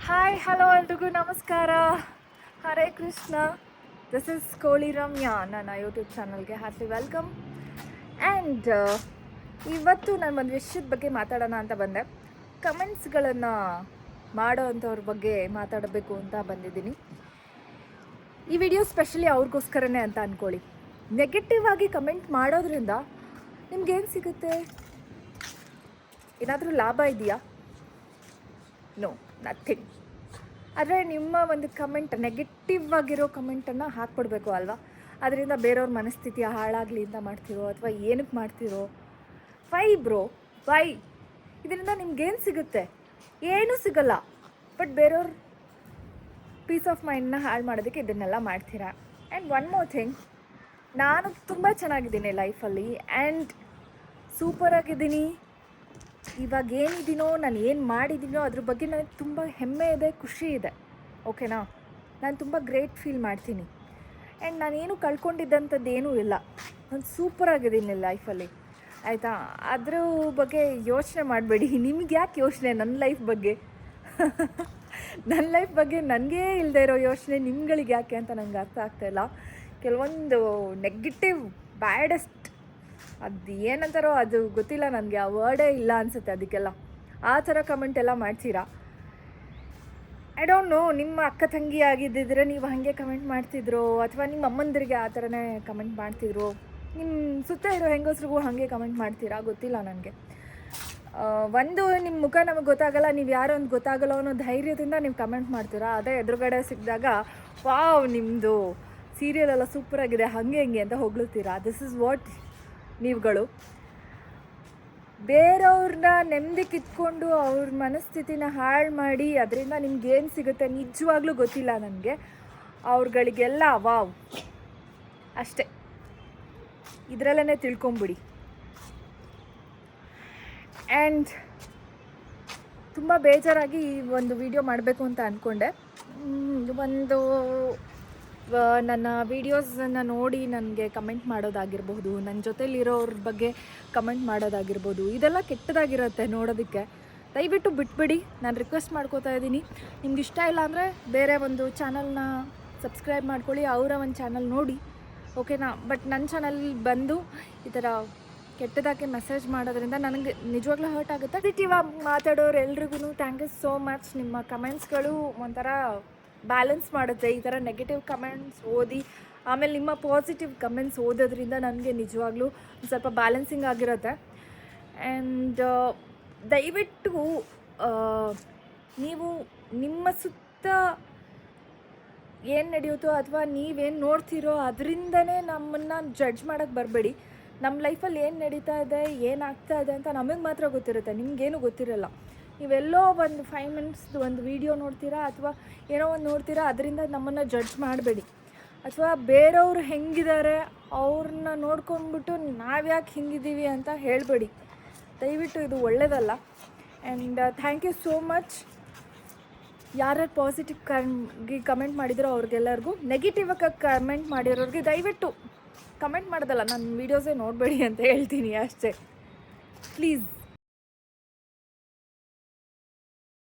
Hi hello ಎಲ್ರಿಗೂ ನಮಸ್ಕಾರ. Hare Krishna. This is ಕೋಳಿ ರಮ್ಯಾ. ನನ್ನ ಯೂಟ್ಯೂಬ್ ಚಾನಲ್ಗೆ ಹಾರ್ಟ್ಲಿ ವೆಲ್ಕಮ್. ಆ್ಯಂಡ್ ಇವತ್ತು ನಾನು ಒಂದು ವಿಷಯದ ಬಗ್ಗೆ ಮಾತಾಡೋಣ ಅಂತ ಬಂದೆ. ಕಮೆಂಟ್ಸ್ಗಳನ್ನು ಮಾಡೋ ಅಂಥವ್ರ ಬಗ್ಗೆ ಮಾತಾಡಬೇಕು ಅಂತ ಬಂದಿದ್ದೀನಿ. ಈ ವಿಡಿಯೋ ಸ್ಪೆಷಲಿ ಅವ್ರಿಗೋಸ್ಕರನೇ ಅಂತ ಅಂದ್ಕೊಳ್ಳಿ. ನೆಗೆಟಿವ್ ಆಗಿ ಕಮೆಂಟ್ ಮಾಡೋದ್ರಿಂದ ನಿಮ್ಗೇನು ಸಿಗುತ್ತೆ? ಏನಾದರೂ ಲಾಭ ಇದೆಯಾ? No, nothing. ಆದರೆ ನಿಮ್ಮ ಒಂದು ಕಮೆಂಟ್, ನೆಗೆಟಿವ್ ಆಗಿರೋ ಕಮೆಂಟನ್ನು ಹಾಕ್ಬಿಡ್ಬೇಕು ಅಲ್ವಾ? ಅದರಿಂದ ಬೇರೆಯವ್ರ ಮನಸ್ಥಿತಿ ಹಾಳಾಗಲಿ ಅಂತ ಮಾಡ್ತಿರೋ ಅಥವಾ ಏನಕ್ಕೆ ಮಾಡ್ತಿರೋ? Why bro, why? ಇದರಿಂದ ನಿಮ್ಗೇನು ಸಿಗುತ್ತೆ? ಏನೂ ಸಿಗಲ್ಲ. ಬಟ್ ಬೇರೆಯವ್ರ ಪೀಸ್ ಆಫ್ ಮೈಂಡನ್ನ ಹಾಳು ಮಾಡೋದಕ್ಕೆ ಇದನ್ನೆಲ್ಲ ಮಾಡ್ತೀರಾ. ಆ್ಯಂಡ್ ಒನ್ ಮೋರ್ ಥಿಂಗ್, ನಾನು ತುಂಬ ಚೆನ್ನಾಗಿದ್ದೀನಿ ಲೈಫಲ್ಲಿ ಆ್ಯಂಡ್ ಸೂಪರಾಗಿದ್ದೀನಿ. ಇವಾಗ ಏನಿದ್ದೀನೋ, ನಾನು ಏನು ಮಾಡಿದ್ದೀನೋ ಅದ್ರ ಬಗ್ಗೆ ನನಗೆ ತುಂಬ ಹೆಮ್ಮೆ ಇದೆ, ಖುಷಿ ಇದೆ. ಓಕೆನಾ? ನಾನು ತುಂಬ ಗ್ರೇಟ್ ಫೀಲ್ ಮಾಡ್ತೀನಿ. ಆ್ಯಂಡ್ ನಾನೇನು ಕಳ್ಕೊಂಡಿದ್ದಂಥದ್ದು ಏನೂ ಇಲ್ಲ. ನಾನು ಸೂಪರಾಗಿದ್ದೀನಿ ಲೈಫಲ್ಲಿ, ಆಯಿತಾ? ಅದ್ರ ಬಗ್ಗೆ ಯೋಚನೆ ಮಾಡಬೇಡಿ. ನಿಮ್ಗೆ ಯಾಕೆ ಯೋಚನೆ ನನ್ನ ಲೈಫ್ ಬಗ್ಗೆ? ನನ್ನ ಲೈಫ್ ಬಗ್ಗೆ ನನಗೇ ಇಲ್ಲದೆ ಇರೋ ಯೋಚನೆ ನಿಮ್ಗಳಿಗೆ ಯಾಕೆ ಅಂತ ನನಗೆ ಅರ್ಥ ಆಗ್ತಾಯಿಲ್ಲ. ಕೆಲವೊಂದು ನೆಗೆಟಿವ್, ಬ್ಯಾಡೆಸ್ಟ್, ಅದು ಏನಂತಾರೋ ಅದು ಗೊತ್ತಿಲ್ಲ ನನಗೆ, ಆ ವರ್ಡೇ ಇಲ್ಲ ಅನಿಸುತ್ತೆ ಅದಕ್ಕೆಲ್ಲ. ಆ ಥರ ಕಮೆಂಟ್ ಎಲ್ಲ ಮಾಡ್ತೀರಾ. ಐ ಡೋಂಟ್ ನೋ, ನಿಮ್ಮ ಅಕ್ಕ ತಂಗಿ ಆಗಿದ್ದಿದ್ರೆ ನೀವು ಹಾಗೆ ಕಮೆಂಟ್ ಮಾಡ್ತಿದ್ರು, ಅಥವಾ ನಿಮ್ಮ ಅಮ್ಮಂದಿರಿಗೆ ಆ ಥರನೇ ಕಮೆಂಟ್ ಮಾಡ್ತಿದ್ರು, ನಿಮ್ಮ ಸುತ್ತ ಇರೋ ಹೆಂಗಸ್ರಿಗೂ ಹಾಗೆ ಕಮೆಂಟ್ ಮಾಡ್ತೀರಾ, ಗೊತ್ತಿಲ್ಲ ನನಗೆ. ಒಂದು ನಿಮ್ಮ ಮುಖ ನಮಗೆ ಗೊತ್ತಾಗಲ್ಲ, ನೀವು ಯಾರೋ ಒಂದು ಗೊತ್ತಾಗಲ್ಲ ಅನ್ನೋ ಧೈರ್ಯದಿಂದ ನೀವು ಕಮೆಂಟ್ ಮಾಡ್ತೀರಾ. ಅದೇ ಎದುರುಗಡೆ ಸಿಕ್ಕಿದಾಗ ವಾವ್ ನಿಮ್ಮದು ಸೀರಿಯಲೆಲ್ಲ ಸೂಪರಾಗಿದೆ ಹಾಗೆ ಹಿಂಗೆ ಅಂತ ಹೊಗಳುತ್ತೀರಾ. ದಿಸ್ ಇಸ್ ವಾಟ್ ನೀವುಗಳು. ಬೇರೆಯವ್ರನ್ನ ನೆಮ್ಮದಿ ಕಿತ್ಕೊಂಡು ಅವ್ರ ಮನಸ್ಥಿತಿನ ಹಾಳು ಮಾಡಿ ಅದರಿಂದ ನಿಮ್ಗೇನು ಸಿಗುತ್ತೆ ನಿಜವಾಗ್ಲೂ ಗೊತ್ತಿಲ್ಲ ನನಗೆ. ಅವ್ರುಗಳಿಗೆಲ್ಲ ವಾವ್ ಅಷ್ಟೇ, ಇದರಲ್ಲೇ ತಿಳ್ಕೊಂಬಿಡಿ. ಆ್ಯಂಡ್ ತುಂಬ ಬೇಜಾರಾಗಿ ಒಂದು ವಿಡಿಯೋ ಮಾಡಬೇಕು ಅಂತ ಅಂದ್ಕೊಂಡೆ. ಒಂದು ನನ್ನ ವೀಡಿಯೋಸನ್ನು ನೋಡಿ ನನಗೆ ಕಮೆಂಟ್ ಮಾಡೋದಾಗಿರ್ಬೋದು, ನನ್ನ ಜೊತೆಲಿರೋರ ಬಗ್ಗೆ ಕಮೆಂಟ್ ಮಾಡೋದಾಗಿರ್ಬೋದು, ಇದೆಲ್ಲ ಕೆಟ್ಟದಾಗಿರುತ್ತೆ ನೋಡೋದಕ್ಕೆ. ದಯವಿಟ್ಟು ಬಿಟ್ಬಿಡಿ, ನಾನು ರಿಕ್ವೆಸ್ಟ್ ಮಾಡ್ಕೋತಾ ಇದ್ದೀನಿ. ನಿಮ್ಗೆ ಇಷ್ಟ ಇಲ್ಲ ಅಂದರೆ ಬೇರೆ ಒಂದು ಚಾನಲ್ನ ಸಬ್ಸ್ಕ್ರೈಬ್ ಮಾಡ್ಕೊಳ್ಳಿ, ಅವರ ಒಂದು ಚಾನಲ್ ನೋಡಿ, ಓಕೆನಾ? ಬಟ್ ನನ್ನ ಚಾನಲ್ ಬಂದು ಈ ಥರ ಕೆಟ್ಟದಾಗಿ ಮೆಸೇಜ್ ಮಾಡೋದ್ರಿಂದ ನನಗೆ ನಿಜವಾಗ್ಲೂ ಹರ್ಟ್ ಆಗುತ್ತೆ. ಪಾಸಿಟಿವಾಗಿ ಮಾತಾಡೋರು ಎಲ್ರಿಗೂ ಥ್ಯಾಂಕ್ ಯು ಸೋ ಮಚ್. ನಿಮ್ಮ ಕಮೆಂಟ್ಸ್ಗಳು ಒಂಥರ ಬ್ಯಾಲೆನ್ಸ್ ಮಾಡುತ್ತೆ. ಈ ಥರ ನೆಗೆಟಿವ್ ಕಮೆಂಟ್ಸ್ ಓದಿ ಆಮೇಲೆ ನಿಮ್ಮ ಪಾಸಿಟಿವ್ ಕಮೆಂಟ್ಸ್ ಓದೋದ್ರಿಂದ ನನಗೆ ನಿಜವಾಗ್ಲೂ ಸ್ವಲ್ಪ ಬ್ಯಾಲೆನ್ಸಿಂಗ್ ಆಗಿರುತ್ತೆ. ಆ್ಯಂಡ್ ದಯವಿಟ್ಟು ನೀವು ನಿಮ್ಮ ಸುತ್ತ ಏನು ನಡೆಯುತ್ತೋ ಅಥವಾ ನೀವೇನು ನೋಡ್ತೀರೋ ಅದರಿಂದನೇ ನಮ್ಮನ್ನು ಜಡ್ಜ್ ಮಾಡೋಕ್ಕೆ ಬರಬೇಡಿ. ನಮ್ಮ ಲೈಫಲ್ಲಿ ಏನು ನಡೀತಾ ಇದೆ, ಏನಾಗ್ತಾ ಇದೆ ಅಂತ ನಮಗೆ ಮಾತ್ರ ಗೊತ್ತಿರುತ್ತೆ, ನಿಮಗೇನು ಗೊತ್ತಿರಲ್ಲ. ನೀವೆಲ್ಲೋ ಒಂದು 5 ಮಿನಿಟ್ಸ್ದು ಒಂದು ವೀಡಿಯೋ ನೋಡ್ತೀರಾ ಅಥವಾ ಏನೋ ಒಂದು ನೋಡ್ತೀರಾ, ಅದರಿಂದ ನಮ್ಮನ್ನು ಜಡ್ಜ್ ಮಾಡಬೇಡಿ. ಅಥವಾ ಬೇರೆಯವರು ಹೆಂಗಿದ್ದಾರೆ ಅವ್ರನ್ನ ನೋಡ್ಕೊಂಡ್ಬಿಟ್ಟು ನಾವ್ಯಾಕೆ ಹಿಂಗಿದ್ದೀವಿ ಅಂತ ಹೇಳಬೇಡಿ. ದಯವಿಟ್ಟು ಇದು ಒಳ್ಳೆಯದಲ್ಲ. And thank you so much. ಯಾರ್ಯಾರು ಪಾಸಿಟಿವ್ ಕಮೆಂಟ್ ಮಾಡಿದ್ರು ಅವ್ರಿಗೆಲ್ಲರಿಗೂ, ನೆಗೆಟಿವ್ ಕಮೆಂಟ್ ಮಾಡಿರೋರಿಗೆ ದಯವಿಟ್ಟು ಕಮೆಂಟ್ ಮಾಡೋದಲ್ಲ, ನನ್ನ ವೀಡಿಯೋಸೇ ನೋಡಬೇಡಿ ಅಂತ ಹೇಳ್ತೀನಿ ಅಷ್ಟೇ, ಪ್ಲೀಸ್.